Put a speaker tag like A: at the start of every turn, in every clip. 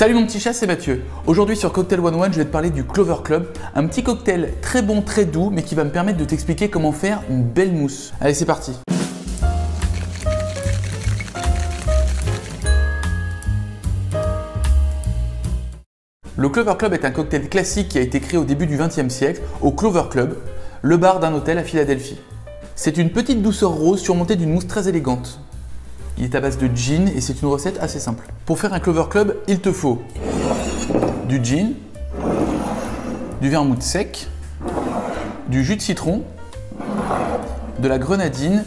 A: Salut mon petit chat, c'est Mathieu. Aujourd'hui sur Cocktail 101, je vais te parler du Clover Club, un petit cocktail très bon, très doux, mais qui va me permettre de t'expliquer comment faire une belle mousse. Allez, c'est parti. Le Clover Club est un cocktail classique qui a été créé au début du XXe siècle au Clover Club, le bar d'un hôtel à Philadelphie. C'est une petite douceur rose surmontée d'une mousse très élégante. Il est à base de gin et c'est une recette assez simple. Pour faire un Clover Club, il te faut du gin, du vermouth sec, du jus de citron, de la grenadine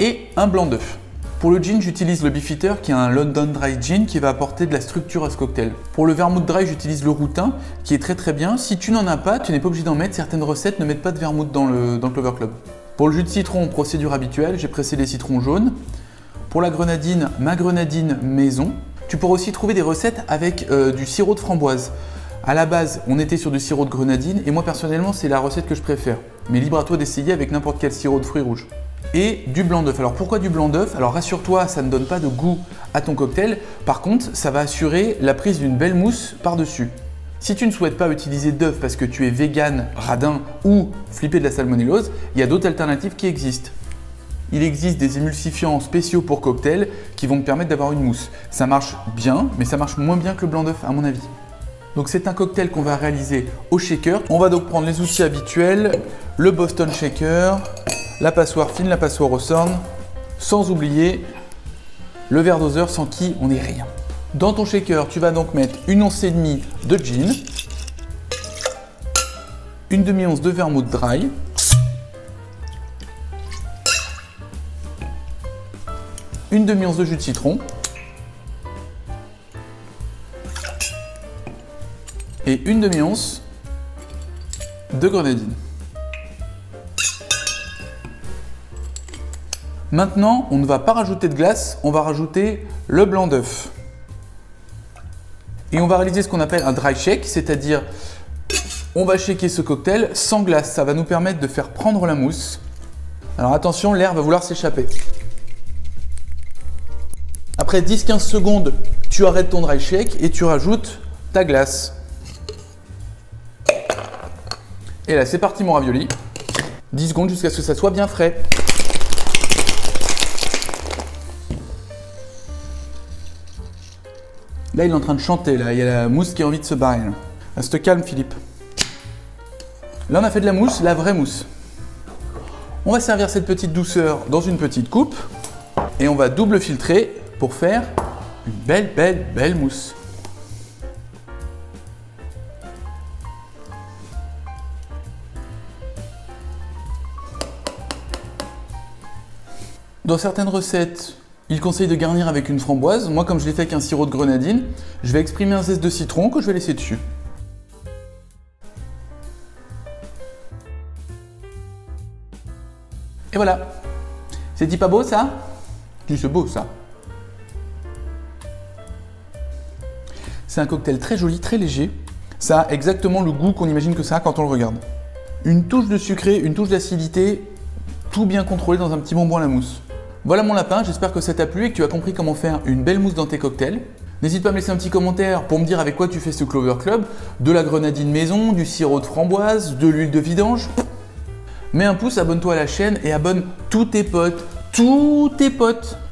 A: et un blanc d'œuf. Pour le gin, j'utilise le Beefeater qui est un London Dry Gin qui va apporter de la structure à ce cocktail. Pour le vermouth dry, j'utilise le routin qui est très bien. Si tu n'en as pas, tu n'es pas obligé d'en mettre. Certaines recettes ne mettent pas de vermouth dans le Clover Club. Pour le jus de citron, procédure habituelle, j'ai pressé les citrons jaunes. Pour la grenadine, ma grenadine maison. Tu pourras aussi trouver des recettes avec du sirop de framboise. À la base, on était sur du sirop de grenadine et moi personnellement, c'est la recette que je préfère. Mais libre à toi d'essayer avec n'importe quel sirop de fruits rouges. Et du blanc d'œuf. Alors pourquoi du blanc d'œuf? Alors rassure-toi, ça ne donne pas de goût à ton cocktail. Par contre, ça va assurer la prise d'une belle mousse par-dessus. Si tu ne souhaites pas utiliser d'œuf parce que tu es vegan, radin ou flippé de la salmonellose, il y a d'autres alternatives qui existent. Il existe des émulsifiants spéciaux pour cocktail qui vont te permettre d'avoir une mousse. Ça marche bien, mais ça marche moins bien que le blanc d'œuf à mon avis. Donc c'est un cocktail qu'on va réaliser au shaker. On va donc prendre les outils habituels, le Boston Shaker, la passoire fine, la passoire au sorn, sans oublier le verre doseur sans qui on n'est rien. Dans ton shaker, tu vas donc mettre une once et demie de gin, une demi-once de vermouth dry, une demi-once de jus de citron et une demi-once de grenadine. Maintenant, on ne va pas rajouter de glace, on va rajouter le blanc d'œuf. Et on va réaliser ce qu'on appelle un dry shake, c'est-à-dire on va shaker ce cocktail sans glace. Ça va nous permettre de faire prendre la mousse. Alors attention, l'air va vouloir s'échapper. Après 10-15 secondes, tu arrêtes ton dry shake et tu rajoutes ta glace. Et là, c'est parti mon ravioli. 10 secondes jusqu'à ce que ça soit bien frais. Là, il est en train de chanter. Là, il y a la mousse qui a envie de se barrer. Là. Reste calme, Philippe. Là, on a fait de la mousse, la vraie mousse. On va servir cette petite douceur dans une petite coupe et on va double filtrer pour faire une belle mousse. Dans certaines recettes, il conseille de garnir avec une framboise. Moi, comme je l'ai fait avec un sirop de grenadine, je vais exprimer un zeste de citron que je vais laisser dessus. Et voilà. C'est-il pas beau ça? C'est beau ça. C'est un cocktail très joli, très léger. Ça a exactement le goût qu'on imagine que ça a quand on le regarde. Une touche de sucré, une touche d'acidité, tout bien contrôlé dans un petit bonbon à la mousse. Voilà mon lapin, j'espère que ça t'a plu et que tu as compris comment faire une belle mousse dans tes cocktails. N'hésite pas à me laisser un petit commentaire pour me dire avec quoi tu fais ce Clover Club, de la grenadine maison, du sirop de framboise, de l'huile de vidange. Mets un pouce, abonne-toi à la chaîne et abonne tous tes potes,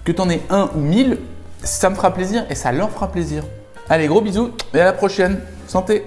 A: que t'en aies 1 ou 1000, ça me fera plaisir et ça leur fera plaisir. Allez, gros bisous et à la prochaine. Santé!